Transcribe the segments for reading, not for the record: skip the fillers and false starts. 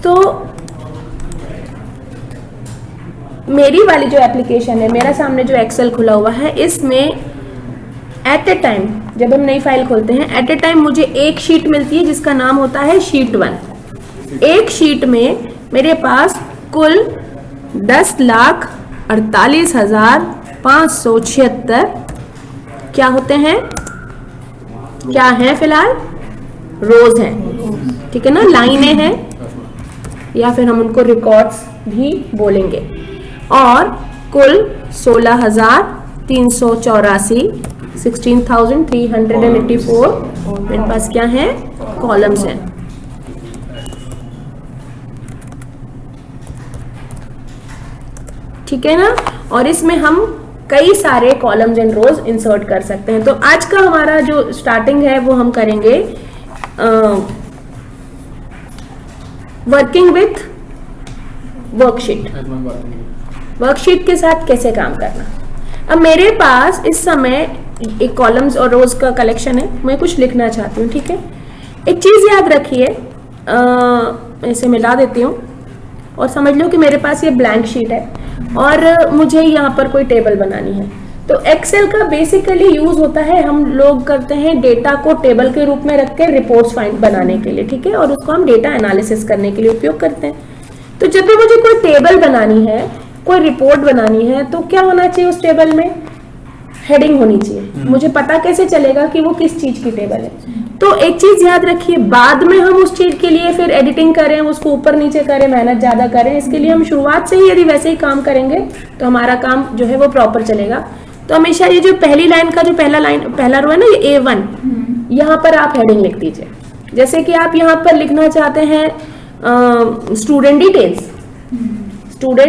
तो मेरी वाली जो एप्लीकेशन है, मेरा सामने जो एक्सेल खुला हुआ है, इसमें एट ए टाइम जब हम नई फाइल खोलते हैं, एट ए टाइम मुझे एक शीट मिलती है जिसका नाम होता है शीट 1। एक शीट में मेरे पास कुल 10,48,576 क्या होते हैं, क्या है फिलहाल, रोज हैं, ठीक है ना, लाइनें हैं, या फिर हम उनको रिकॉर्ड्स भी बोलेंगे। और कुल 16,384 16,384 मेरे पास क्या है, कॉलम्स हैं। ठीक है ना, और इसमें हम कई सारे कॉलम्स एंड रोज इंसर्ट कर सकते हैं। तो आज का हमारा जो स्टार्टिंग है वो हम करेंगे वर्किंग विथ वर्कशीट। वर्कशीट के साथ कैसे काम करना। अब मेरे पास इस समय एक कॉलम्स और रोज का कलेक्शन है, मैं कुछ लिखना चाहती हूँ। ठीक है, एक चीज याद रखिए, इसे मिला देती हूँ और समझ लो कि मेरे पास ये ब्लैंक शीट है और मुझे यहाँ पर कोई टेबल बनानी है। तो एक्सेल का बेसिकली यूज होता है, हम लोग करते हैं डेटा को टेबल के रूप में रख के रिपोर्ट्स फाइंड बनाने के लिए, ठीक है, और उसको हम डेटा एनालिसिस करने के लिए उपयोग करते हैं। तो जब भी मुझे कोई टेबल बनानी है, कोई रिपोर्ट बनानी है, तो क्या होना चाहिए उस टेबल में, हेडिंग होनी चाहिए। मुझे पता कैसे चलेगा कि वो किस चीज की टेबल है। तो एक चीज याद रखिए, बाद में हम उस चीज के लिए फिर एडिटिंग करें, उसको ऊपर नीचे करें, मेहनत ज्यादा करें, इसके लिए हम शुरुआत से ही यदि वैसे ही काम करेंगे तो हमारा काम जो है वो प्रॉपर चलेगा। तो हमेशा ये जो पहली लाइन का जो पहला रो है ना, ये A1, यहाँ पर आप हेडिंग लिख दीजिए। जैसे कि आप यहाँ पर लिखना चाहते हैं स्टूडेंट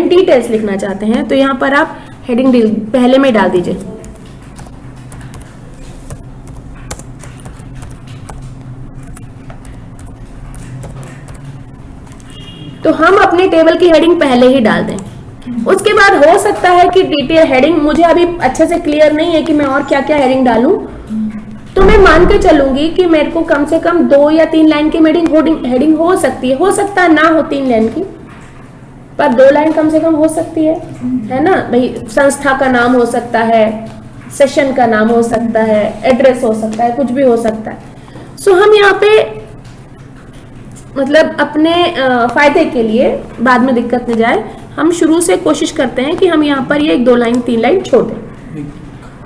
डिटेल्स लिखना चाहते हैं, तो यहाँ पर आप हेडिंग पहले में डाल दीजिए। तो हम अपनी टेबल की हेडिंग पहले ही डाल दें। उसके बाद हो सकता है कि डिटेल हेडिंग मुझे अभी अच्छे से क्लियर नहीं है कि मैं और क्या क्या हेडिंग डालूं, तो मैं मान के चलूंगी कि मेरे को कम से कम 2 या 3 लाइन की हेडिंग हो सकती है। हो सकता है ना हो 3 लाइन की, पर 2 लाइन कम से कम हो सकती है ना भाई। संस्था का नाम हो सकता है, सेशन का नाम हो सकता है, एड्रेस हो सकता है, कुछ भी हो सकता है। सो हम यहाँ पे मतलब अपने फायदे के लिए, बाद में दिक्कत न जाए, हम शुरू से कोशिश करते हैं कि हम यहाँ पर ये 2 लाइन 3 लाइन छोड़ दें।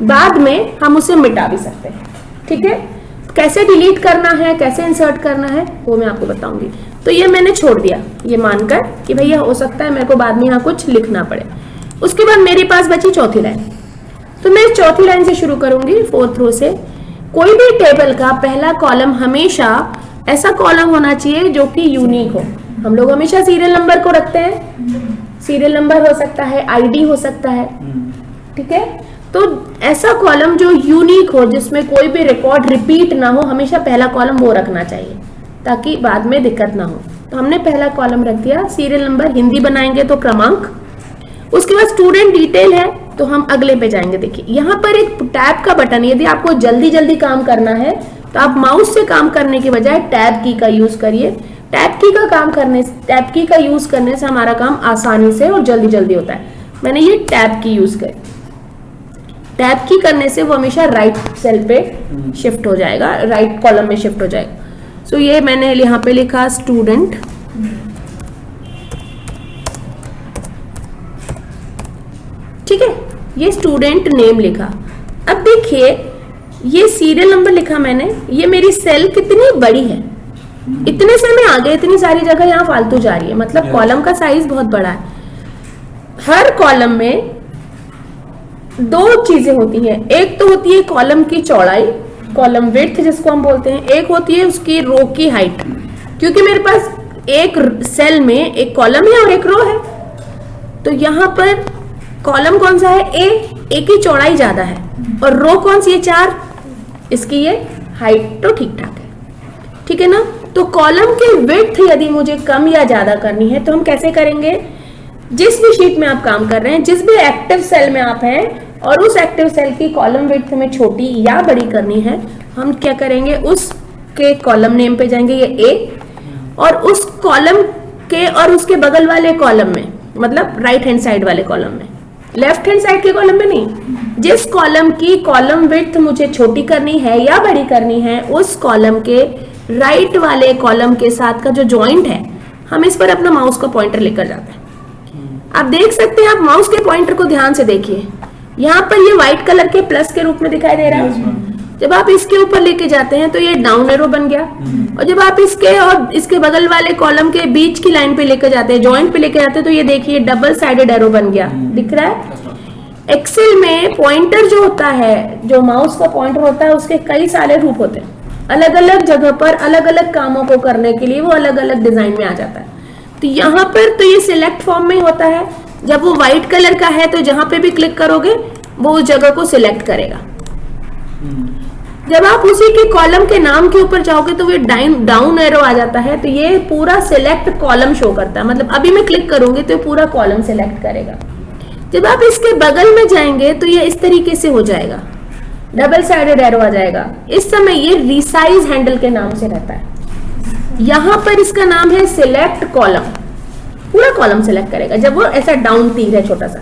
बाद में हम उसे मिटा भी सकते हैं। ठीक है, कैसे डिलीट करना है, कैसे इंसर्ट करना है, वो मैं आपको बताऊंगी। तो ये मैंने छोड़ दिया, ये मानकर कि भैया हो सकता है मेरे को बाद में यहाँ कुछ लिखना पड़े। उसके बाद मेरे पास बची चौथी लाइन। तो मैं चौथी लाइन से शुरू करूंगी, 4th रो से। कोई भी टेबल का पहला कॉलम हमेशा ऐसा कॉलम होना चाहिए जो कि यूनिक हो। हम लोग हमेशा सीरियल नंबर को रखते हैं, सीरियल नंबर हो सकता है, आईडी हो सकता है, ठीक है। तो ऐसा कॉलम जो यूनिक हो, जिसमें कोई भी रिकॉर्ड रिपीट ना हो, हमेशा पहला कॉलम वो रखना चाहिए ताकि बाद में दिक्कत ना हो। तो हमने पहला कॉलम रख दिया, सीरियल नंबर, हिंदी बनाएंगे तो क्रमांक। उसके बाद स्टूडेंट डिटेल है तो हम अगले पे जाएंगे। देखिए यहाँ पर एक टैब का बटन, यदि आपको जल्दी जल्दी काम करना है तो आप माउस से काम करने के बजाय टैब की का यूज करिए। टैब की का यूज करने से हमारा काम आसानी से और जल्दी जल्दी होता है। मैंने ये टैब की यूज करी। टैब की करने से वो हमेशा राइट सेल पे शिफ्ट हो जाएगा, राइट कॉलम में शिफ्ट हो जाएगा। सो ये मैंने यहाँ पे लिखा स्टूडेंट, ठीक है, ये स्टूडेंट नेम लिखा। अब देखिए ये सीरियल नंबर लिखा मैंने, ये मेरी सेल कितनी बड़ी है, इतने से मैं आगे, इतनी सारी जगह यहाँ फालतू जा रही है, मतलब कॉलम का साइज बहुत बड़ा है। हर कॉलम में 2 चीजें होती हैं। एक तो होती है कॉलम की चौड़ाई, कॉलम विड्थ जिसको हम बोलते हैं, एक होती है उसकी रो की हाइट। क्योंकि मेरे पास एक सेल में एक कॉलम है और एक रो है, तो यहाँ पर कॉलम कौन सा है, ए की चौड़ाई ज्यादा है, और रो कौन सी है, 4, इसकी ये हाइट तो ठीक ठाक है, ठीक है ना। तो कॉलम की विड्थ यदि मुझे कम या ज्यादा करनी है तो हम कैसे करेंगे, जिस भी शीट में आप काम कर रहे हैं, जिस भी एक्टिव सेल में आप हैं और उस एक्टिव सेल की कॉलम विड्थ में छोटी या बड़ी करनी है, हम क्या करेंगे, उसके कॉलम नेम पे जाएंगे, ये ए, और उस कॉलम के और उसके बगल वाले कॉलम में, मतलब राइट हैंड साइड वाले कॉलम में, लेफ्ट हैंड साइड के कॉलम में नहीं, जिस कॉलम की कॉलम विड्थ मुझे छोटी करनी है या बड़ी करनी है उस कॉलम के राइट वाले कॉलम के साथ का जो जॉइंट है, हम इस पर अपना माउस का पॉइंटर लेकर जाते हैं। आप देख सकते हैं, आप माउस के पॉइंटर को ध्यान से देखिए, यहाँ पर ये व्हाइट कलर के प्लस के रूप में दिखाई दे रहा है। जब आप इसके ऊपर लेके जाते हैं तो ये डाउन एरो बन गया, और जब आप इसके और इसके बगल वाले कॉलम के बीच की लाइन पे लेकर जाते हैं, जॉइंट पे लेकर जाते हैं, तो ये देखिए डबल साइडेड एरो बन गया, दिख रहा है। एक्सेल में पॉइंटर जो होता है, जो माउस का पॉइंटर होता है, उसके कई सारे रूप होते हैं, अलग अलग जगह पर अलग अलग कामों को करने के लिए वो अलग अलग डिजाइन में आ जाता है। तो यहाँ पर तो ये सिलेक्ट फॉर्म में ही होता है, जब वो व्हाइट कलर का है तो जहां पे भी क्लिक करोगे वो उस जगह को सिलेक्ट करेगा। जब आप उसी के कॉलम के नाम के ऊपर जाओगे तो वो डाउन एरो आ जाता है, तो ये पूरा सिलेक्ट कॉलम शो करता है, मतलब अभी मैं क्लिक करूंगी तो पूरा कॉलम सिलेक्ट करेगा। जब आप इसके बगल में जाएंगे तो ये इस तरीके से हो जाएगा, डबल साइडेड एरो आ जाएगा। इस समय ये रिसाइज हैंडल के नाम से रहता है, यहां पर इसका नाम है सिलेक्ट कॉलम, पूरा कॉलम सिलेक्ट करेगा जब वो ऐसा डाउन तीर है छोटा सा।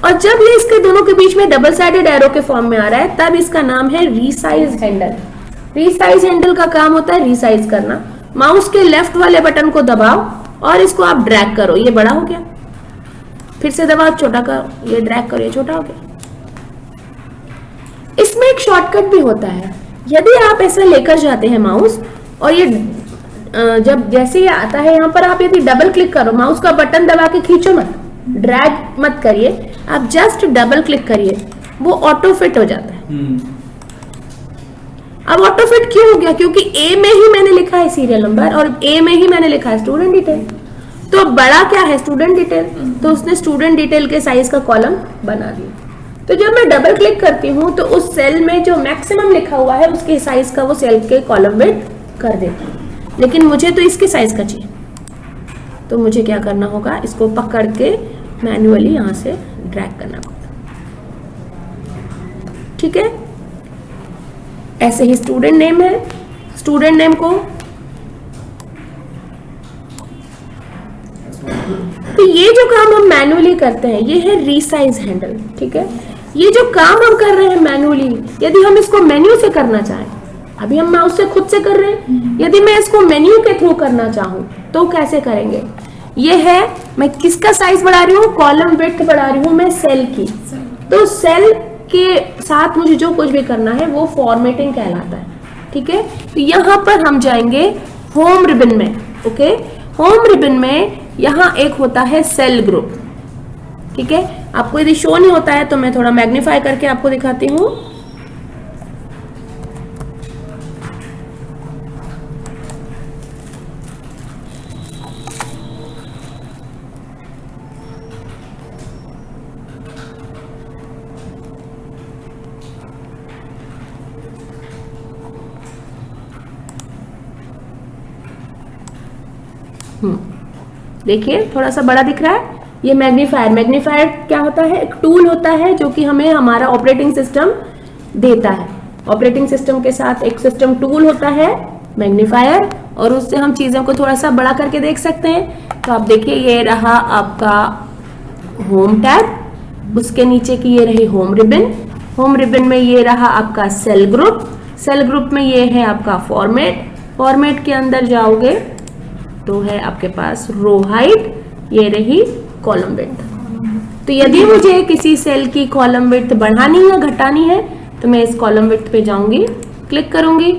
और जब ये इसके दोनों के बीच में डबल साइडेड एरो के फॉर्म में आ रहा है तब इसका नाम है रीसाइज हैंडल। रीसाइज हैंडल का काम होता है रीसाइज करना। माउस के लेफ्ट वाले बटन को दबाओ और इसको आप ड्रैग करो, ये बड़ा हो गया, फिर से दबाओ, छोटा करो, ये ड्रैग करो, ये छोटा हो गया। इसमें एक शॉर्टकट भी होता है, यदि आप ऐसा लेकर जाते हैं माउस और ये जब जैसे ये आता है यहाँ पर आप यदि डबल क्लिक करो, माउस का बटन दबा के खींचो मत, ड्रैग मत करिए, आप जस्ट डबल क्लिक करिए, वो ऑटो फिट हो जाता है। अब ऑटो फिट क्यों हो गया? क्योंकि ए में ही मैंने लिखा है सीरियल नंबर और ए में ही मैंने लिखा है स्टूडेंट डिटेल, तो बड़ा क्या है स्टूडेंट डिटेल, तो उसने स्टूडेंट डिटेल के साइज का कॉलम बना दिया। तो जब मैं डबल क्लिक करती हूँ तो उस सेल में जो मैक्सिमम लिखा हुआ है उसके साइज का वो सेल के कॉलम विड्थ कर देती है, लेकिन मुझे तो इसके साइज का चाहिए, तो मुझे क्या करना होगा, इसको पकड़ के मैन्युअली यहां से ड्रैग करना होगा। ठीक है, ऐसे ही स्टूडेंट नेम है, स्टूडेंट नेम को तो ये जो काम हम मैन्युअली करते हैं ये है रीसाइज हैंडल। ठीक है, ये जो काम हम कर रहे हैं मैन्युअली, यदि हम इसको मेन्यू से करना चाहें, अभी हम माउस से खुद से कर रहे हैं, यदि मैं इसको मेन्यू के थ्रू करना चाहूं तो कैसे करेंगे? ये है, मैं किसका साइज बढ़ा रही हूँ, कॉलम विड्थ बढ़ा रही हूँ मैं सेल की, तो सेल के साथ मुझे जो कुछ भी करना है वो फॉर्मेटिंग कहलाता है। ठीक है, तो यहाँ पर हम जाएंगे होम रिबन में। ओके, होम रिबन में यहाँ एक होता है सेल ग्रुप। ठीक है, आपको यदि शो नहीं होता है तो मैं थोड़ा मैग्नीफाई करके आपको दिखाती हूँ। देखिए थोड़ा सा बड़ा दिख रहा है, ये मैग्नीफायर। मैग्नीफायर क्या होता है? एक टूल होता है जो कि हमें हमारा ऑपरेटिंग सिस्टम देता है। ऑपरेटिंग सिस्टम के साथ एक सिस्टम टूल होता है मैग्नीफायर, और उससे हम चीजों को थोड़ा सा बड़ा करके देख सकते हैं। तो आप देखिए, ये रहा आपका होम टैब, उसके नीचे की ये रही होम रिबन, होम रिबन में ये रहा आपका सेल ग्रुप, सेल ग्रुप में ये है आपका फॉर्मेट, फॉर्मेट के अंदर जाओगे तो है आपके पास रो हाइट, ये रही कॉलम विड्थ। तो यदि मुझे किसी सेल की कॉलम विड्थ बढ़ानी या घटानी है तो मैं इस कॉलम विड्थ पे जाऊंगी, क्लिक करूंगी,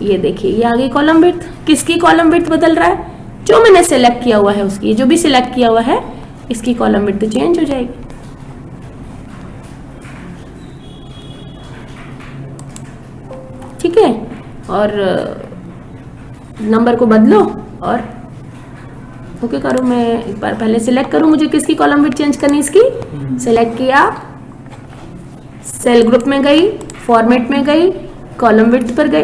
ये देखिए ये आ गई कॉलम विड्थ। किसकी कॉलम विड्थ बदल रहा है? जो मैंने सिलेक्ट किया हुआ है उसकी, जो भी सिलेक्ट किया हुआ है इसकी कॉलम विड्थ चेंज हो जाएगी। ठीक है, और नंबर को बदलो और ओके करो। मैं एक बार पहले सिलेक्ट करूं, मुझे किसकी कॉलम विड्थ चेंज करनी, इसकी सिलेक्ट किया, सेल ग्रुप में गई, फॉर्मेट में गई, कॉलम विड्थ पर गई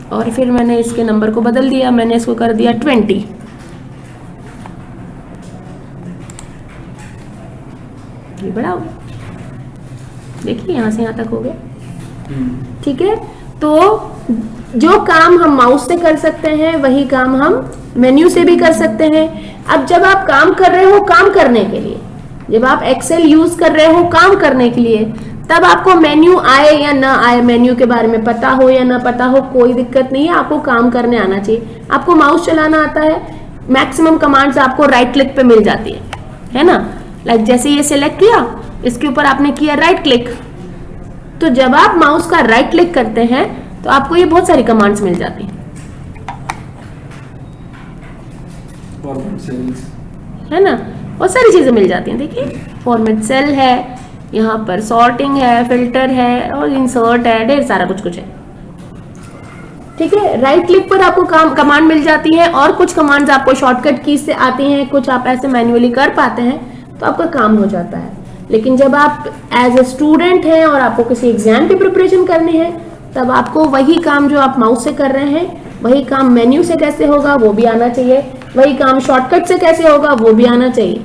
और फिर मैंने इसके नंबर को बदल दिया, मैंने इसको कर दिया 20। ये बड़ा हो गया, देखिए यहां से यहां तक हो गया। ठीक है, तो जो काम हम माउस से कर सकते हैं वही काम हम मेन्यू से भी कर सकते हैं। अब जब आप काम कर रहे हो काम करने के लिए, जब आप एक्सेल यूज कर रहे हो काम करने के लिए, तब आपको मेन्यू आए या ना आए, मेन्यू के बारे में पता हो या ना पता हो, कोई दिक्कत नहीं है, आपको काम करने आना चाहिए। आपको माउस चलाना आता है, मैक्सिमम कमांड्स आपको राइट क्लिक पे मिल जाती है ना। लाइक जैसे ये सिलेक्ट किया, इसके ऊपर आपने किया राइट क्लिक, तो जब आप माउस का राइट क्लिक करते हैं तो आपको ये बहुत सारी कमांड्स मिल जाती हैं, है ना, बहुत सारी चीजें मिल जाती हैं। देखिए फॉर्मेट सेल है, यहाँ पर सॉर्टिंग है, फिल्टर है और इंसर्ट है, ढेर सारा कुछ कुछ है। ठीक है, राइट क्लिक पर आपको कमांड मिल जाती है और कुछ कमांड्स आपको शॉर्टकट कीज से आती हैं, कुछ आप ऐसे मैन्युअली कर पाते हैं तो आपका काम हो जाता है। लेकिन जब आप एज ए स्टूडेंट हैं और आपको किसी एग्जाम की प्रिपरेशन करनी है, तब आपको वही काम जो आप माउस से कर रहे हैं, वही काम मेन्यू से कैसे होगा वो भी आना चाहिए, वही काम शॉर्टकट से कैसे होगा वो भी आना चाहिए,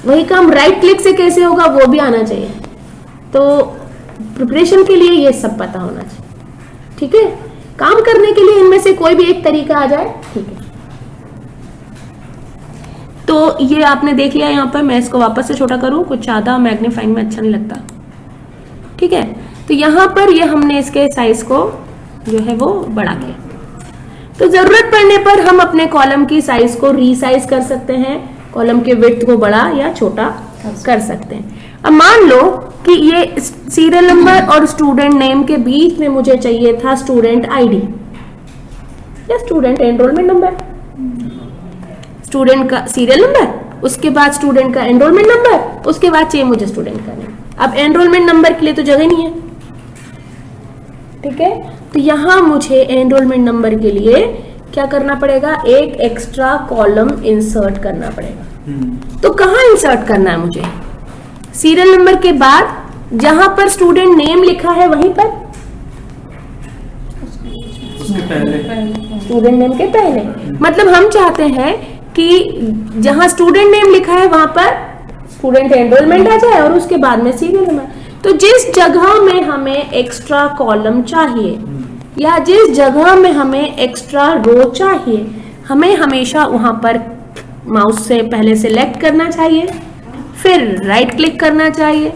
वही काम राइट क्लिक से कैसे होगा वो भी आना चाहिए। तो प्रिपरेशन के लिए ये सब पता होना चाहिए। ठीक है, काम करने के लिए इनमें से कोई भी एक तरीका आ जाए, ठीक है। तो ये आपने देख लिया यहाँ पर, मैं इसको वापस से छोटा करूं, कुछ ज्यादा मैग्नीफाइंग में अच्छा नहीं लगता। ठीक है, तो यहाँ पर ये हमने इसके साइज को जो है वो बढ़ा दिया। तो जरूरत पड़ने पर हम अपने कॉलम की साइज को रीसाइज कर सकते हैं, कॉलम के विड्थ को बड़ा या छोटा कर सकते हैं। अब मान लो कि ये सीरियल नंबर और स्टूडेंट नेम के बीच में मुझे चाहिए था स्टूडेंट आईडी या स्टूडेंट एनरोलमेंट नंबर। स्टूडेंट का सीरियल नंबर, उसके बाद स्टूडेंट का एनरोलमेंट नंबर, उसके बाद चाहिए मुझे स्टूडेंट का नेम। अब एनरोलमेंट नंबर के लिए तो जगह नहीं है, ठीक है, तो यहां मुझे एनरोलमेंट नंबर के लिए क्या करना पड़ेगा, एक एक्स्ट्रा कॉलम इंसर्ट करना पड़ेगा। तो कहां इंसर्ट करना है मुझे, सीरियल नंबर के बाद जहां पर स्टूडेंट नेम लिखा है वहीं पर, स्टूडेंट नेम के पहले। मतलब हम चाहते हैं कि जहां स्टूडेंट नेम लिखा है वहां पर स्टूडेंट एनरोलमेंट आ जाए और उसके बाद में सीरियल नंबर। तो जिस जगह में हमें एक्स्ट्रा कॉलम चाहिए या जिस जगह में हमें एक्स्ट्रा रो चाहिए, हमें हमेशा वहां पर माउस से पहले सिलेक्ट करना चाहिए, फिर राइट क्लिक करना चाहिए,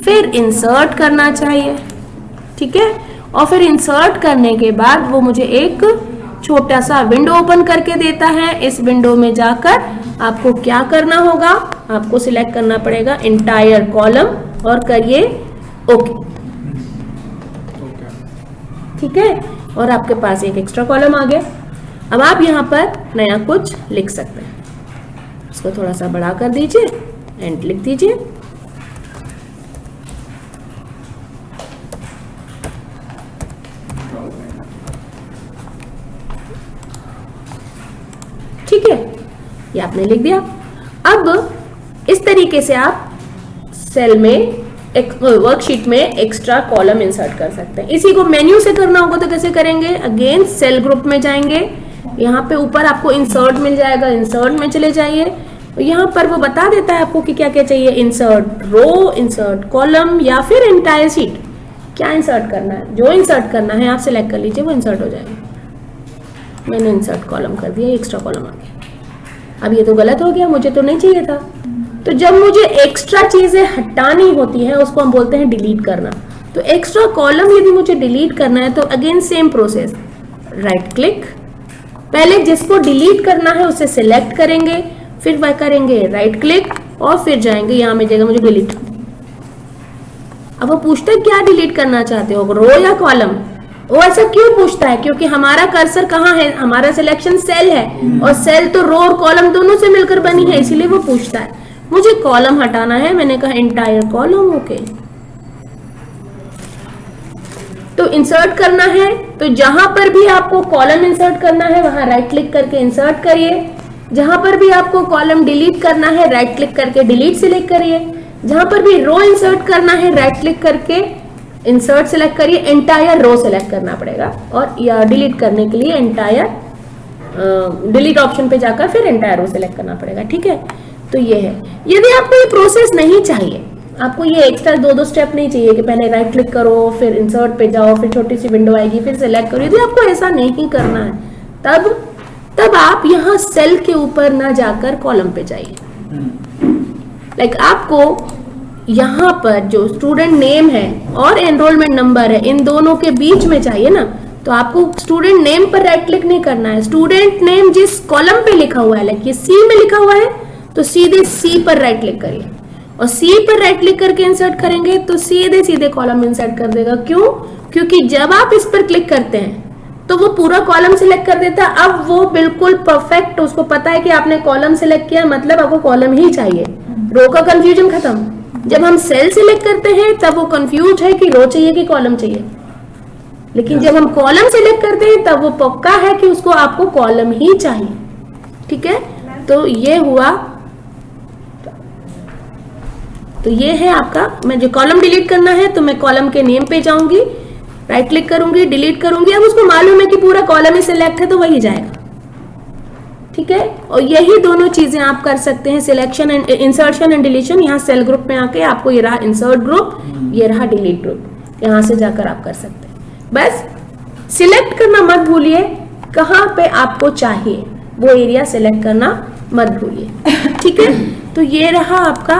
फिर इंसर्ट करना चाहिए। ठीक है, और फिर इंसर्ट करने के बाद वो मुझे एक छोटा सा विंडो ओपन करके देता है। इस विंडो में जाकर आपको क्या करना होगा, आपको सिलेक्ट करना पड़ेगा इंटायर कॉलम और करिए ओके। ठीक है, और आपके पास एक एक्स्ट्रा कॉलम आ गया। अब आप यहाँ पर नया कुछ लिख सकते हैं, इसको थोड़ा सा बड़ा कर दीजिए, एंड लिख दीजिए। ठीक है, ये आपने लिख दिया। अब इस तरीके से आप सेल में वर्कशीट में एक्स्ट्रा कॉलम इंसर्ट कर सकते हैं। इसी को मेन्यू से करना होगा तो कैसे करेंगे, अगेन सेल ग्रुप में जाएंगे, यहाँ पे ऊपर आपको इंसर्ट मिल जाएगा, इंसर्ट में चले जाइए, यहाँ पर वो बता देता है आपको कि क्या क्या चाहिए, इंसर्ट रो, इंसर्ट कॉलम या फिर एंटायर शीट। क्या इंसर्ट करना है, जो इंसर्ट करना है आप सिलेक्ट कर लीजिए, वो इंसर्ट हो जाएगा। मैंने इंसर्ट कॉलम कर दिया, एक्स्ट्रा कॉलम आ गया। अब ये तो गलत हो गया, मुझे तो नहीं चाहिए था। तो जब मुझे एक्स्ट्रा चीजें हटानी होती है उसको हम बोलते हैं डिलीट करना। तो एक्स्ट्रा कॉलम यदि मुझे डिलीट करना है तो again same process, right click, पहले जिसको डिलीट करना है उसे सिलेक्ट करेंगे, फिर वह करेंगे राइट क्लिक और फिर जाएंगे, यहाँ मिलेगा मुझे डिलीट। अब वो पूछता है क्या डिलीट करना चाहते हो, रो या कॉलम। वो ऐसा क्यों पूछता है, क्योंकि हमारा कर्सर कहाँ है, हमारा सिलेक्शन सेल है और सेल तो रो और कॉलम दोनों से मिलकर बनी है, इसीलिए वो पूछता है। मुझे कॉलम हटाना है, मैंने कहा एंटायर कॉलम, ओके। तो इंसर्ट करना है, तो जहां पर भी आपको कॉलम इंसर्ट करना है वहां राइट क्लिक करके इंसर्ट करिए, जहां पर भी आपको कॉलम डिलीट करना है राइट क्लिक करके डिलीट सिलेक्ट करिए, जहां पर भी रो इंसर्ट करना है राइट क्लिक करके इंसर्ट सिलेक्ट करिए, एंटायर रो सिलेक्ट करना पड़ेगा और या डिलीट करने के लिए एंटायर डिलीट ऑप्शन पे जाकर फिर एंटायर रो सिलेक्ट करना पड़ेगा। ठीक है, तो ये है। यदि आपको ये प्रोसेस नहीं चाहिए, आपको ये एक्स्ट्रा 2 स्टेप नहीं चाहिए कि पहले राइट क्लिक करो, फिर इंसर्ट पे जाओ, फिर छोटी सी विंडो आएगी, फिर सिलेक्ट करो। यदि आपको ऐसा नहीं करना है तब आप यहाँ सेल के ऊपर ना जाकर कॉलम पे जाइए। लाइक आपको यहाँ पर जो स्टूडेंट नेम है और एनरोलमेंट नंबर है, इन दोनों के बीच में चाहिए ना, तो आपको स्टूडेंट नेम पर राइट क्लिक नहीं करना है। स्टूडेंट नेम जिस कॉलम पे लिखा हुआ है, लाइक ये सी में लिखा हुआ है, तो सीधे सी पर राइट क्लिक करिए और सी पर राइट क्लिक करके इंसर्ट करेंगे तो सीधे कॉलम इंसर्ट कर देगा। क्यों? क्योंकि जब आप इस पर क्लिक करते हैं तो वो पूरा कॉलम सिलेक्ट कर देता है। अब वो बिल्कुल परफेक्ट, उसको पता है कि आपने कॉलम सिलेक्ट किया, मतलब आपको कॉलम ही चाहिए। रो का कंफ्यूजन खत्म। जब हम सेल सिलेक्ट करते हैं तब वो कंफ्यूज है कि रो चाहिए कि कॉलम चाहिए, लेकिन जब हम कॉलम सिलेक्ट करते हैं तब वो पक्का है कि उसको आपको कॉलम ही चाहिए। ठीक है, तो ये हुआ। तो ये है आपका, मैं जो कॉलम डिलीट करना है तो मैं कॉलम के नेम पे जाऊंगी, राइट क्लिक करूंगी, डिलीट करूंगी। अब उसको मालूम है कि पूरा कॉलम ही सिलेक्ट है तो वही जाएगा। ठीक है, और यही दोनों चीजें आप कर सकते हैं, selection and insertion and deletion. यहाँ सेल ग्रुप में आके आपको ये रहा इंसर्ट ग्रुप, ये रहा डिलीट ग्रुप, यहाँ से जाकर आप कर सकते हैं। बस सिलेक्ट करना मत भूलिए, कहाँ पे आपको चाहिए वो एरिया सिलेक्ट करना मत भूलिए। ठीक है, तो ये रहा आपका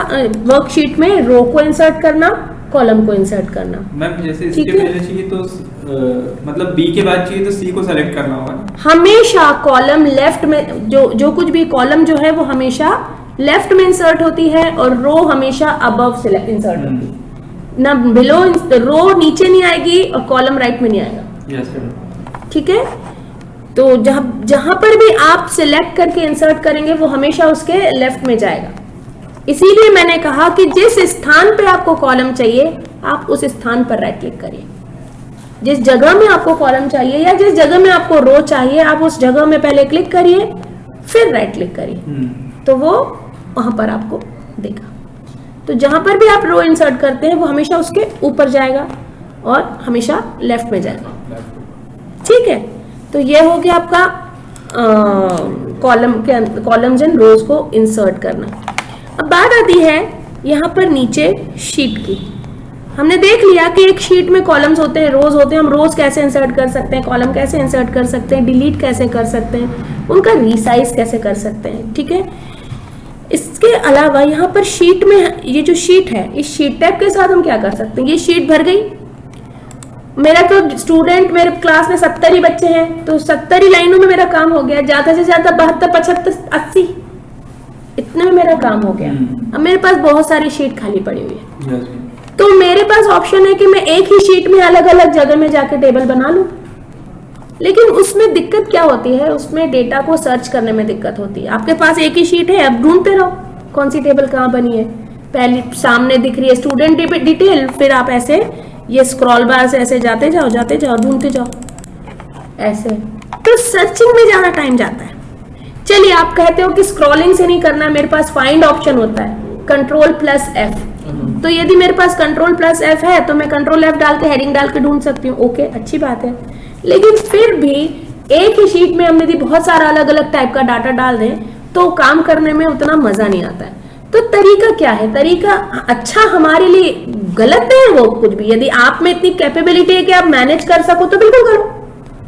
वर्कशीट में रो को इंसर्ट करना, कॉलम को इंसर्ट करना। मैम जैसे इसके पहले चाहिए तो मतलब बी के बाद चाहिए तो सी को सेलेक्ट करना होगा। हमेशा कॉलम लेफ्ट में, जो कुछ भी कॉलम जो है वो हमेशा लेफ्ट में इंसर्ट होती है और रो हमेशा अबव से इंसर्ट होती है ना, बिलो। रो नीचे नहीं आएगी और कॉलम राइट में नहीं आएगा। ठीक है, तो जहां पर भी आप सिलेक्ट करके इंसर्ट करेंगे वो हमेशा उसके लेफ्ट में जाएगा। इसीलिए मैंने कहा कि जिस स्थान पे आपको कॉलम चाहिए आप उस स्थान पर राइट क्लिक करिए। जिस जगह में आपको कॉलम चाहिए या जिस जगह में आपको रो चाहिए आप उस जगह में पहले क्लिक करिए, फिर राइट क्लिक करिए, तो वो वहां पर आपको देगा। तो जहां पर भी आप रो इंसर्ट करते हैं वो हमेशा उसके ऊपर जाएगा और हमेशा लेफ्ट में जाएगा। ठीक है, तो ये हो गया आपका कॉलम्स एंड रोज को इंसर्ट करना। अब बात आती है यहाँ पर नीचे शीट की। हमने देख लिया कि एक शीट में कॉलम्स होते हैं, रोज होते हैं। हम रोज कैसे इंसर्ट कर सकते हैं, कॉलम कैसे इंसर्ट कर सकते हैं, डिलीट कैसे कर सकते हैं, उनका रीसाइज कैसे कर सकते हैं। ठीक है, इसके अलावा यहाँ पर शीट में ये जो शीट है, इस शीट टैब के साथ हम क्या कर सकते हैं। ये शीट भर गई, मेरा तो स्टूडेंट, मेरे क्लास में 70 ही बच्चे हैं, तो 70 ही लाइनों में मेरा काम हो गया। ज्यादा से ज्यादा 72, 75, 80 इतने में मेरा काम हो गया। अब मेरे पास बहुत सारी शीट खाली पड़ी हुई है, तो मेरे पास ऑप्शन है कि मैं एक ही शीट में अलग अलग जगह में जाके टेबल बना लूं। लेकिन उसमें दिक्कत क्या होती है, उसमें डेटा को सर्च करने में दिक्कत होती है। आपके पास एक ही शीट है, अब ढूंढते रहो कौन सी टेबल कहाँ बनी है। पहले सामने दिख रही है स्टूडेंट डिटेल, फिर आप ऐसे ये स्क्रॉल बार से ऐसे जाते जाओ ढूंढते जाओ ऐसे, तो सर्चिंग में ज्यादा टाइम जाता है। चलिए आप कहते हो कि स्क्रॉलिंग से नहीं करना, मेरे पास फाइंड ऑप्शन होता है Ctrl+F। तो यदि मेरे पास Ctrl+F है तो मैं Ctrl+F डाल के हेडिंग डाल के ढूंढ सकती हूँ। ओके, अच्छी बात है, लेकिन फिर भी एक ही शीट में हम यदि बहुत सारा अलग अलग टाइप का डाटा डाल दें तो काम करने में उतना मजा नहीं आता है। तो तरीका क्या है, तरीका अच्छा हमारे लिए गलत नहीं है वो कुछ भी। यदि आप में इतनी कैपेबिलिटी है कि आप मैनेज कर सको तो बिल्कुल करो,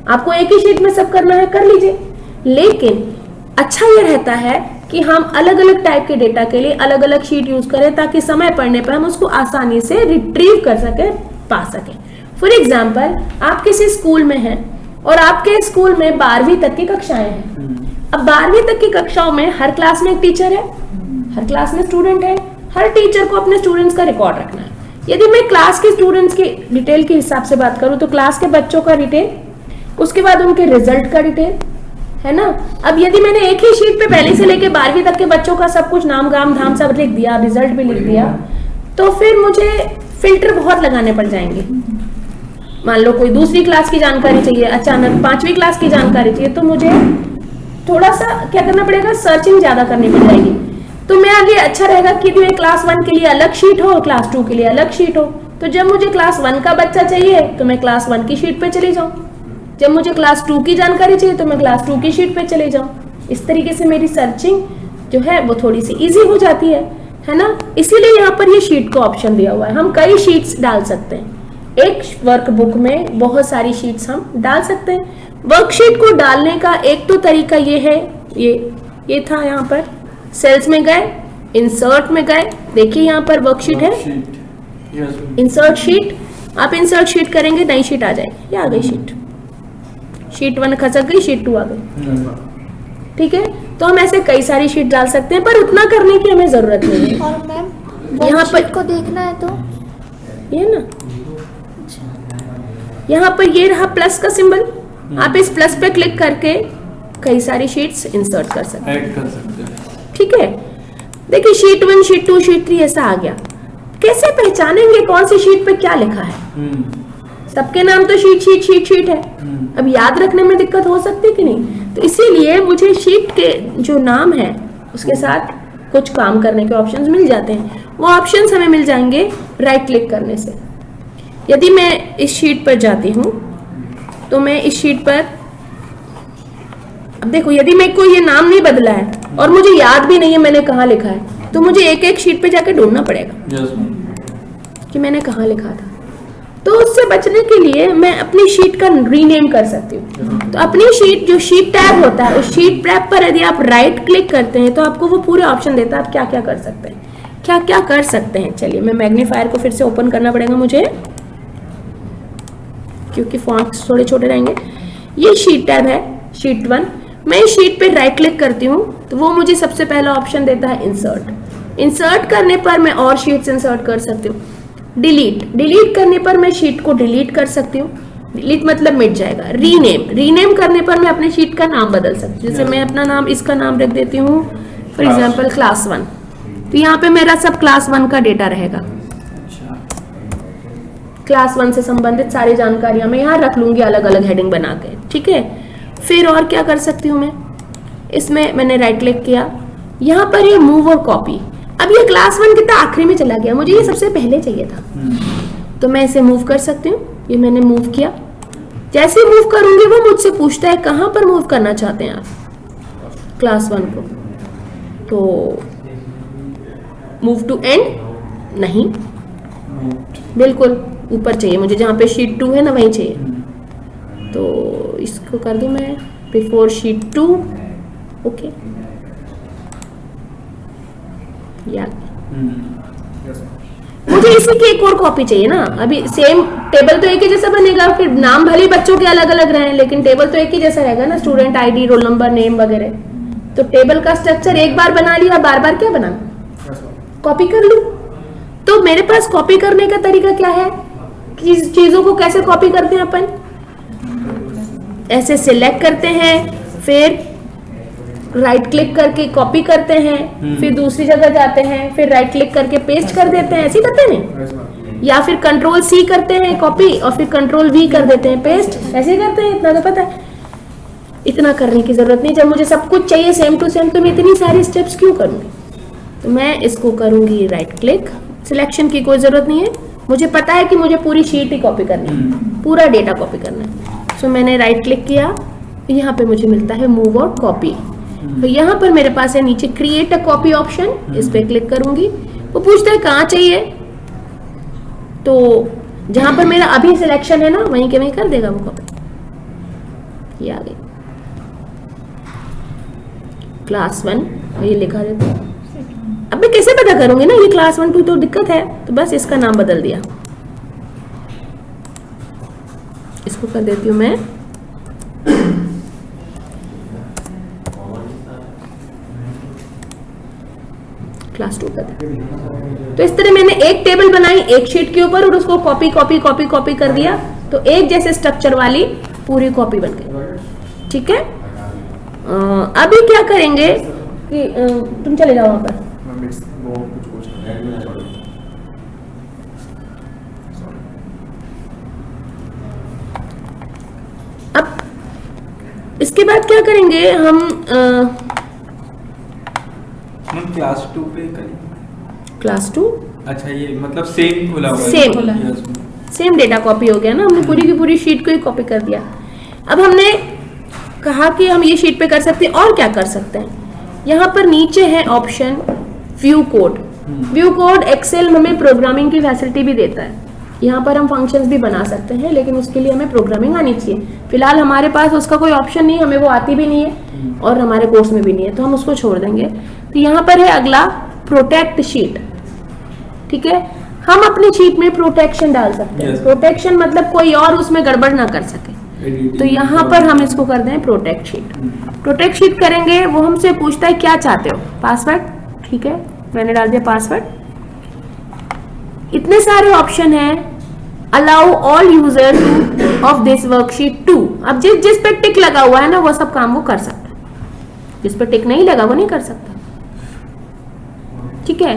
आपको एक ही शीट में सब करना है कर लीजिए। लेकिन अच्छा ये रहता है कि हम अलग अलग टाइप के डेटा के लिए अलग अलग शीट यूज करें ताकि समय पड़ने पर हम उसको आसानी से रिट्रीव कर सके, पा सके। फॉर एग्जाम्पल, आप किसी स्कूल में हैं और आपके स्कूल में 12वीं तक की कक्षाएं हैं। अब 12वीं तक की कक्षाओं में हर क्लास में एक टीचर है, हर क्लास में स्टूडेंट है। हर टीचर को अपने स्टूडेंट्स का रिकॉर्ड रखना है। यदि मैं क्लास के स्टूडेंट्स की डिटेल के हिसाब से बात करूं तो क्लास के बच्चों का डिटेल, उसके बाद उनके रिजल्ट का डिटेल, है ना। अब यदि मैंने एक ही शीट पे पहले से लेके 12वीं तक के बच्चों का सब कुछ नाम गाम धाम सब लिख दिया, रिजल्ट भी लिख दिया, तो फिर मुझे फिल्टर बहुत लगाने पड़ जाएंगे। मान लो कोई दूसरी क्लास की जानकारी चाहिए, अचानक 5वीं क्लास की जानकारी चाहिए, तो मुझे थोड़ा सा क्या करना पड़ेगा, सर्चिंग ज्यादा करनी पड़ जाएगी। तो मैं आगे अच्छा रहेगा कि मैं क्लास 1 के लिए अलग शीट हो, क्लास 2 के लिए अलग शीट हो। तो जब मुझे क्लास 1 का बच्चा चाहिए तो मैं क्लास 1 की शीट पे चली जाऊं, जब मुझे क्लास 2 की जानकारी चाहिए तो मैं क्लास 2 की शीट पे चले जाऊं। इस तरीके से मेरी सर्चिंग जो है वो थोड़ी सी इजी हो जाती है है ना, इसीलिए यहाँ पर ये शीट का ऑप्शन दिया हुआ है। हम कई शीट्स डाल सकते हैं, एक वर्कबुक में बहुत सारी शीट्स हम डाल सकते हैं। वर्कशीट को डालने का एक तो तरीका ये है, ये था, यहाँ पर सेल्स में गए, इंसर्ट में गए, देखिए यहाँ पर वर्कशीट है, इंसर्ट शीट, आप इंसर्ट शीट करेंगे नई शीट आ जाएगी, ये आ गई शीट, शीट 1 खसक गई, शीट 2 आ गई। ठीक है, तो हम ऐसे कई सारी शीट डाल सकते हैं, पर उतना करने की हमें जरूरत नहीं है। और मैम यहाँ पर को देखना है तो ये ना, यहाँ पर ये रहा प्लस का सिंबल, आप इस प्लस पे क्लिक करके कई सारी शीट्स इंसर्ट कर सकते हैं, ऐड कर सकते हैं। ठीक है, देखिए शीट 1, शीट 2, शीट 3 ऐसा आ गया। कैसे पहचानेंगे कौन सी शीट पे क्या लिखा है? सबके नाम तो शीट है, अब याद रखने में दिक्कत हो सकती है कि नहीं? तो इसीलिए मुझे शीट के जो नाम है उसके साथ कुछ काम करने के ऑप्शंस मिल जाते हैं। वो ऑप्शंस हमें मिल जाएंगे राइट क्लिक करने से। यदि मैं इस शीट पर जाती हूँ तो मैं इस शीट पर, अब देखो यदि मेरे को ये नाम नहीं बदला है और मुझे याद भी नहीं है मैंने कहाँ लिखा है, तो मुझे एक एक शीट पे जाके ढूंढना पड़ेगा कि मैंने कहाँ लिखा था। तो उससे बचने के लिए मैं अपनी शीट का रीनेम कर सकती हूँ। तो अपनी शीट, जो शीट टैब होता है, उस शीट टैब पर यदि आप राइट क्लिक करते हैं तो आपको वो पूरे ऑप्शन देता है आप क्या क्या कर सकते हैं, क्या क्या कर सकते हैं। चलिए मैं मैग्नीफायर को फिर से ओपन करना पड़ेगा मुझे, क्योंकि फॉन्ट्स थोड़े छोटे रहेंगे। ये शीट टैब है, शीट 1। मैं इस शीट पे राइट क्लिक करती हूँ तो वो मुझे सबसे पहला ऑप्शन देता है इंसर्ट। इंसर्ट करने पर मैं और शीट्स इंसर्ट कर सकती हूँ। डिलीट करने पर मैं शीट को डिलीट कर सकती हूँ, डिलीट मतलब मिट जाएगा। रीनेम करने पर मैं अपने शीट का नाम बदल सकती हूँ। जैसे मैं अपना नाम, इसका नाम रख देती हूँ फॉर एग्जाम्पल क्लास 1, तो यहाँ पे मेरा सब क्लास 1 का डेटा रहेगा। क्लास 1 से संबंधित सारी जानकारियां मैं यहाँ रख लूंगी अलग अलग हेडिंग बना के। ठीक है, फिर और क्या कर सकती हूँ मैं, इसमें मैंने राइट क्लिक किया, यहाँ पर ये मूव और कॉपी। अब ये क्लास 1 कितना आखिरी में चला गया, मुझे ये सबसे पहले चाहिए था, तो मैं इसे मूव कर सकती हूँ। ये मैंने मूव किया, जैसे मूव करूंगी वो मुझसे पूछता है कहाँ पर मूव करना चाहते हैं आप क्लास 1 को। तो मूव टू एंड नहीं, बिल्कुल ऊपर चाहिए मुझे, जहाँ पे शीट 2 है ना वहीं चाहिए। तो इसको कर दूं मैं बिफोर शीट 2, ओके। मुझे इसी की एक और कॉपी चाहिए ना, अभी सेम टेबल तो एक ही जैसा बनेगा, फिर नाम भले बच्चों के अलग अलग रहे लेकिन टेबल तो एक ही जैसा रहेगा ना, student ID, roll number, name वगैरह। तो टेबल का स्ट्रक्चर एक बार बना लिया, बार बार क्या बनाना, कॉपी कर लूं। तो मेरे पास कॉपी करने का तरीका क्या है, चीजों को कैसे कॉपी करते हैं अपन, ऐसे सिलेक्ट करते हैं, फिर राइट क्लिक करके कॉपी करते हैं, फिर दूसरी जगह जाते हैं, फिर राइट क्लिक करके पेस्ट कर देते हैं, ऐसे करते हैं। या फिर कंट्रोल C करते हैं कॉपी और फिर कंट्रोल V कर देते हैं पेस्ट, ऐसे करते हैं। इतना तो पता है, इतना करने की जरूरत नहीं। जब मुझे सब कुछ चाहिए सेम टू सेम तो मैं इतनी सारी स्टेप्स क्यों करूंगी। तो मैं इसको करूंगी राइट क्लिक, सिलेक्शन की कोई जरूरत नहीं है, मुझे पता है कि मुझे पूरी शीट ही कॉपी करनी है, पूरा डेटा कॉपी करना है। सो मैंने राइट क्लिक किया, यहाँ पे मुझे मिलता है मूव और कॉपी। तो यहाँ पर मेरे पास है नीचे क्रिएट अ कॉपी ऑप्शन, इस पे क्लिक करूंगी, वो पूछता है कहाँ चाहिए, तो जहां पर मेरा अभी सिलेक्शन है ना वहीं के वहीं कर देगा वो कॉपी। ये आ गई क्लास 1, ये लिखा देता हूँ। अब मैं कैसे पता करूंगी ना ये क्लास 1 2 तो दिक्कत है, तो बस इसका नाम बदल दिया, इसको कर देती हूँ मैं क्लास 2 कर। तो इस तरह मैंने एक टेबल बनाई एक शीट के ऊपर और उसको कॉपी कॉपी कॉपी कॉपी कर दिया, तो एक जैसे स्ट्रक्चर वाली पूरी कॉपी बन गई। ठीक है, अभी क्या करेंगे कि तुम चले जाओ वहां पर। अब इसके बाद क्या करेंगे हम, क्लास 2 पे करें। क्लास 2, अच्छा ये मतलब सेम खुला हुआ है, सेम डेटा कॉपी हो गया ना, हमने पूरी की पूरी शीट को ही कॉपी कर दिया। अब हमने कहा कि हम ये शीट पे कर सकते हैं, और क्या कर सकते हैं, यहाँ पर नीचे है option view code. View code excel हमें प्रोग्रामिंग की फैसिलिटी भी देता है। यहाँ पर हम फंक्शंस भी बना सकते हैं, लेकिन उसके लिए हमें प्रोग्रामिंग आनी चाहिए। फिलहाल हमारे पास उसका कोई ऑप्शन नहीं है, हमें वो आती भी नहीं है और हमारे कोर्स में भी नहीं है, तो हम उसको छोड़ देंगे। तो यहाँ पर है अगला प्रोटेक्ट शीट। ठीक है, हम अपनी शीट में प्रोटेक्शन डाल सकते हैं। प्रोटेक्शन मतलब कोई और उसमें गड़बड़ ना कर सके, तो यहाँ पर हम इसको कर दें प्रोटेक्ट शीट। प्रोटेक्ट शीट करेंगे, वो हमसे पूछता है क्या चाहते हो, पासवर्ड। ठीक है, मैंने डाल दिया पासवर्ड। इतने सारे ऑप्शन हैं, allow all user of this worksheet to. अब जिस पे टिक लगा हुआ है ना, वो सब काम वो कर सकता है, जिस पे टिक नहीं लगा वो नहीं कर सकता। ठीक है,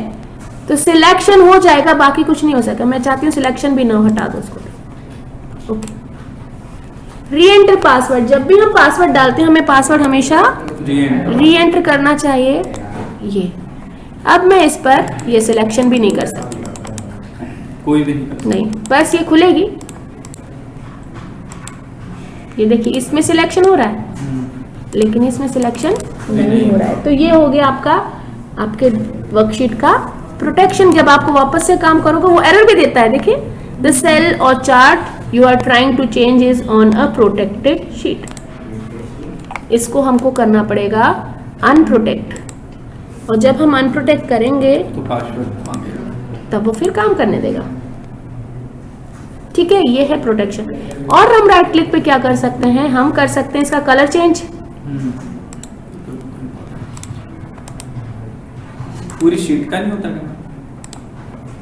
तो सिलेक्शन हो जाएगा, बाकी कुछ नहीं हो सका। मैं चाहती हूँ सिलेक्शन भी ना, हटा दो उसको। ओके, री एंटर पासवर्ड। जब भी हम पासवर्ड डालते हैं, हमें पासवर्ड हमेशा री एंटर करना चाहिए। ये अब मैं इस पर ये सिलेक्शन भी नहीं कर सकती, कोई भी नहीं, बस ये खुलेगी। ये देखिए, इसमें सिलेक्शन हो रहा है, लेकिन इसमें सिलेक्शन नहीं हो रहा है। तो ये हो गया आपका, आपके वर्कशीट का प्रोटेक्शन। जब आपको वापस से काम करोगे, वो एरर भी देता है। देखिए, the cell or chart you are trying to change is on a protected sheet. इसको हमको करना पड़ेगा अनप्रोटेक्ट, और जब हम अनप्रोटेक्ट करेंगे तो पासवर्ड मांगेगा, तब वो फिर काम करने देगा। ठीक है, ये है प्रोटेक्शन। और हम राइट क्लिक पे क्या कर सकते हैं, हम कर सकते हैं इसका कलर चेंज। पूरी शीट का नहीं होता क्या?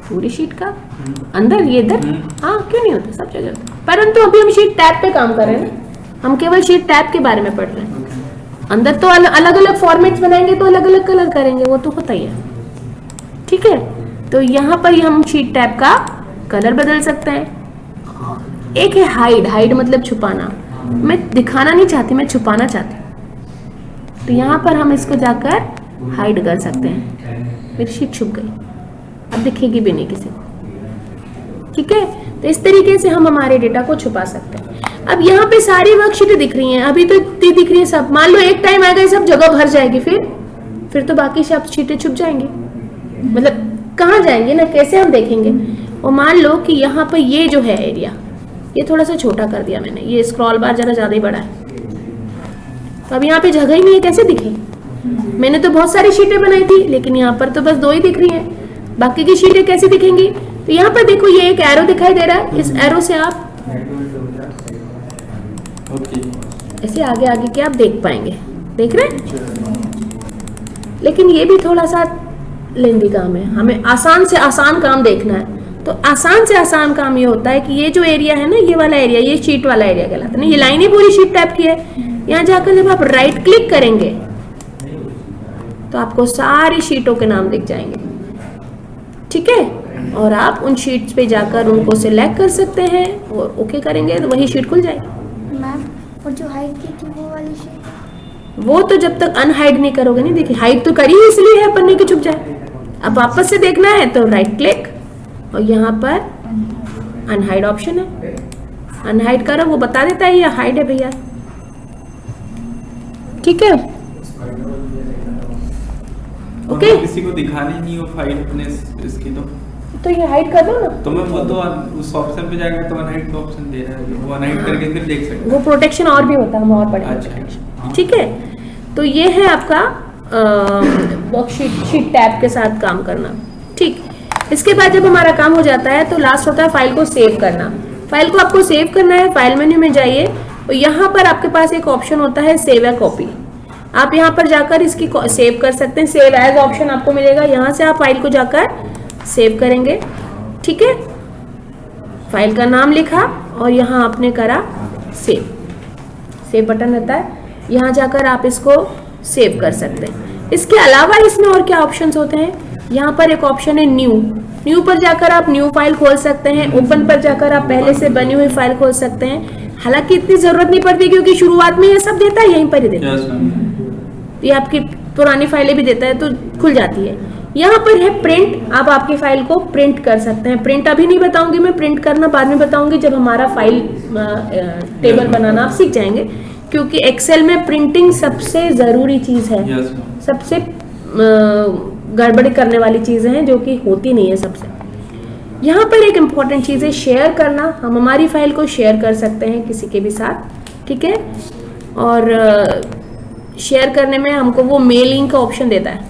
पूरी शीट का अंदर, ये इधर, हाँ क्यों नहीं होता, सब जगह होता। परंतु अभी हम शीट टैब पे काम कर रहे हैं ना, हम केवल शीट टैब के बारे में पढ़ रहे हैं। अंदर तो अलग अलग फॉर्मेट्स बनाएंगे तो अलग अलग कलर करेंगे, वो तो होता ही है। ठीक है, तो यहाँ पर हम शीट टैब का कलर बदल सकते हैं। एक है हाइड। हाइड मतलब छुपाना। मैं दिखाना नहीं चाहती, मैं छुपाना चाहती हूँ, तो यहाँ पर हम इसको जाकर हाइड कर सकते हैं। मेरी शीट छुप गई, अब दिखेगी भी नहीं किसी को। ठीक है, तो इस तरीके से हम हमारे डेटा को छुपा सकते हैं। अब यहाँ पे सारी वर्कशीटें दिख रही हैं, अभी तो इतनी दिख रही है सब। मान लो एक टाइम आएगा, सब जगह भर जाएगी, फिर तो बाकी सब शीटें छुप जाएंगी। मतलब कहाँ जाएंगे ना, कैसे हम देखेंगे। और मान लो कि यहाँ पर ये जो है एरिया, ये थोड़ा सा छोटा कर दिया मैंने, ये स्क्रॉल बार जरा ज्यादा ही बड़ा है, तो अब यहाँ पे जगह ही नहीं है, कैसे दिखे। मैंने तो बहुत सारी शीटें बनाई थी, लेकिन यहाँ पर तो बस 2 ही दिख रही हैं, बाकी की शीटें कैसे दिखेंगी। तो यहाँ पर देखो, ये एक एरो दिखाई दे रहा है, इस एरो से आप ऐसे आगे आगे के आप देख पाएंगे, देख रहे हैं। लेकिन ये भी थोड़ा सा लेंदी काम है, हमें आसान से आसान काम देखना है। तो आसान से आसान काम ये होता है कि ये जो एरिया है ना, ये वाला एरिया, ये शीट वाला एरिया कहलाता है ना, ये लाइन ही पूरी शीट टैप की है। यहाँ जाकर जब आप राइट क्लिक करेंगे तो आपको सारी शीटों के नाम दिख जाएंगे। ठीक है, और आप उन शीट्स पे जाकर उनको सिलेक्ट कर सकते हैं और ओके करेंगे तो वही शीट खुल जाएगी। मैम, और जो हाइड की थी वो वाली शीट, वो तो जब तक अनहाइड नहीं करोगे नहीं देखिए। हाइड तो करी इसलिए है पन्ने की छुप जाए। अब वापस से देखना है तो राइट क्लिक, और यहाँ पर अनहाइड ऑप्शन है, अनहाइड करो, वो बता देता है ये हाइड है भैया। ठीक है, ओके। किसी को दिखानी नहीं हो फाइल अपने इसकी, तो ये हाइड कर दो ना। तो मैं वो तो उस ऑप्शन पे जाएगा तो अनहाइड का ऑप्शन दे रहा है, वो अनहाइड करके फिर देख सकते हैं। वो प्रोटेक्शन और भी होता है, हम और पढ़ेंगे। अच्छा, ठीक है, तो ये है आपका वर्कशीट शीट टैब के साथ काम करना। ठीक, इसके बाद जब हमारा काम हो जाता है तो लास्ट होता है फाइल को सेव करना। फाइल को आपको सेव करना है, फाइल मेन्यू में जाइए और यहाँ पर आपके पास एक ऑप्शन होता है सेव ए कॉपी। आप यहाँ पर जाकर इसकी सेव कर सकते हैं, सेव एज ऑप्शन आपको मिलेगा, यहाँ से आप फाइल को जाकर सेव करेंगे। ठीक है, फाइल का नाम लिखा और यहाँ आपने करा सेव, सेव बटन रहता है, यहाँ जाकर आप इसको सेव कर सकते हैं। इसके अलावा इसमें और क्या ऑप्शंस होते हैं, यहाँ पर एक ऑप्शन है न्यू। न्यू पर जाकर आप न्यू फाइल खोल सकते हैं। ओपन पर जाकर आप पहले से बनी हुई फाइल खोल सकते हैं। हालांकि इतनी जरूरत नहीं पड़ती क्योंकि शुरुआत में ये सब देता है, यहीं पर ही देता है। ये आपकी पुरानी फाइलें भी देता है तो खुल जाती है। यहाँ पर है प्रिंट, आप आपकी फाइल को प्रिंट कर सकते हैं। प्रिंट अभी नहीं बताऊंगी मैं, प्रिंट करना बाद में बताऊंगी जब हमारा फाइल टेबल बनाना आप सीख जाएंगे, क्योंकि एक्सेल में प्रिंटिंग सबसे जरूरी चीज है, सबसे गड़बड़ी करने वाली चीजें हैं जो कि होती नहीं है सबसे। यहाँ पर एक इम्पॉर्टेंट चीज है शेयर करना। हम हमारी फाइल को शेयर कर सकते हैं किसी के भी साथ, ठीक है। और शेयर करने में हमको वो मेलिंग का ऑप्शन देता है।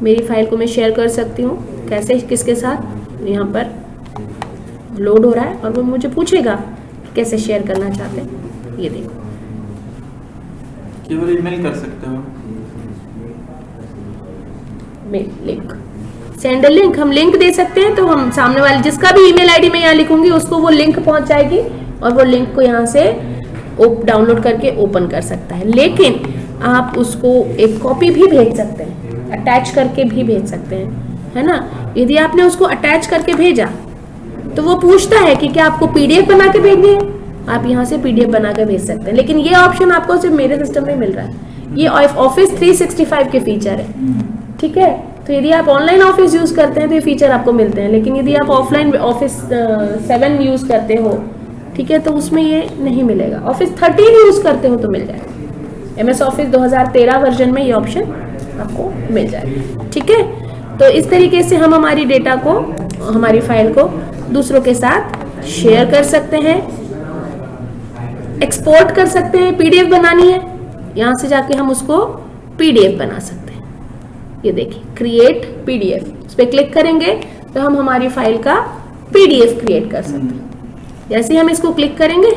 मेरी फाइल को मैं शेयर कर सकती हूँ, कैसे, किसके साथ, यहाँ पर लोड हो रहा है और वो मुझे पूछेगा कि कैसे शेयर करना चाहते हैं। ये देखो, केवल ईमेल कर सकते हो, लिंक, सेंड लिंक, हम लिंक दे सकते हैं। तो हम सामने वाले जिसका भी ईमेल आईडी मैं यहाँ लिखूंगी उसको वो लिंक पहुंच जाएगी और वो लिंक को यहाँ से डाउनलोड करके ओपन कर सकता है। लेकिन आप उसको एक कॉपी भी भेज सकते हैं, अटैच करके भी भेज सकते हैं, है ना। यदि आपने उसको अटैच करके भेजा तो वो पूछता है कि क्या आपको पीडीएफ बना के भेजनी है, आप यहाँ से पीडीएफ बना के भेज सकते हैं। लेकिन ये ऑप्शन आपको सिर्फ मेरे सिस्टम में मिल रहा है। ये ऑफिस 365 के फीचर है, ठीक है। तो यदि आप ऑनलाइन ऑफिस यूज करते हैं तो ये फीचर आपको मिलते हैं। लेकिन यदि आप ऑफलाइन ऑफिस 7 यूज करते हो, ठीक है, तो उसमें ये नहीं मिलेगा। ऑफिस 13 यूज करते हो तो मिल जाएगा। MS ऑफिस 2013 वर्जन में ये ऑप्शन आपको मिल जाएगा, ठीक है। तो इस तरीके से हम हमारी डेटा को, हमारी फाइल को दूसरों के साथ शेयर कर सकते हैं, एक्सपोर्ट कर सकते हैं। पीडीएफ बनानी है, यहाँ से जाके हम उसको पीडीएफ बना सकते हैं। ये देखिए, क्रिएट पीडीएफ, इस पर क्लिक करेंगे तो हम हमारी फाइल का पीडीएफ क्रिएट कर सकते हैं। जैसे ही हम इसको क्लिक करेंगे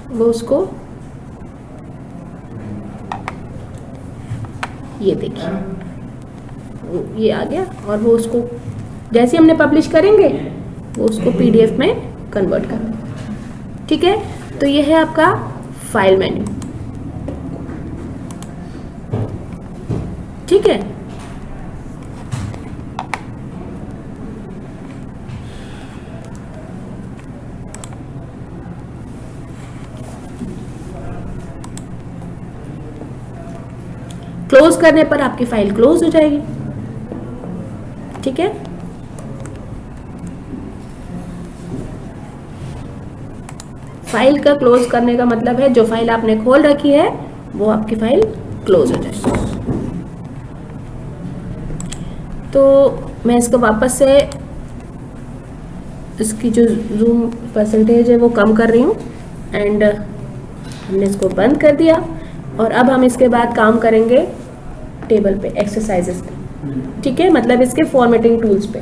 वो उसको, ये देखिए ये आ गया और वो उसको जैसे हमने पब्लिश करेंगे वो उसको पीडीएफ में कन्वर्ट कर देंगे, ठीक है। तो ये है आपका फाइल मेन्यू, ठीक है। क्लोज करने पर आपकी फाइल क्लोज हो जाएगी, ठीक है। फाइल का क्लोज करने का मतलब है जो फाइल आपने खोल रखी है वो आपकी फाइल क्लोज हो जाएगी। तो मैं इसको वापस से, इसकी जो जूम परसेंटेज है वो कम कर रही हूँ एंड हमने इसको बंद कर दिया। और अब हम इसके बाद काम करेंगे टेबल पे, एक्सरसाइजेस पे, ठीक है। मतलब इसके फॉर्मेटिंग टूल्स पे,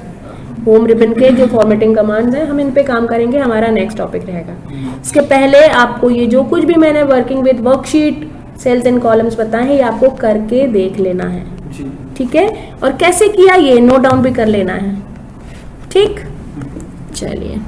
होम रिबन के जो फॉर्मेटिंग कमांड्स हैं हम इन पे काम करेंगे, हमारा नेक्स्ट टॉपिक रहेगा। इसके पहले आपको ये जो कुछ भी मैंने working with worksheet, cells and columns बताए हैं ये आपको करके देख लेना है, ठीक है। और कैसे किया ये नोट डाउन भी कर लेना है, ठीक। चलिए।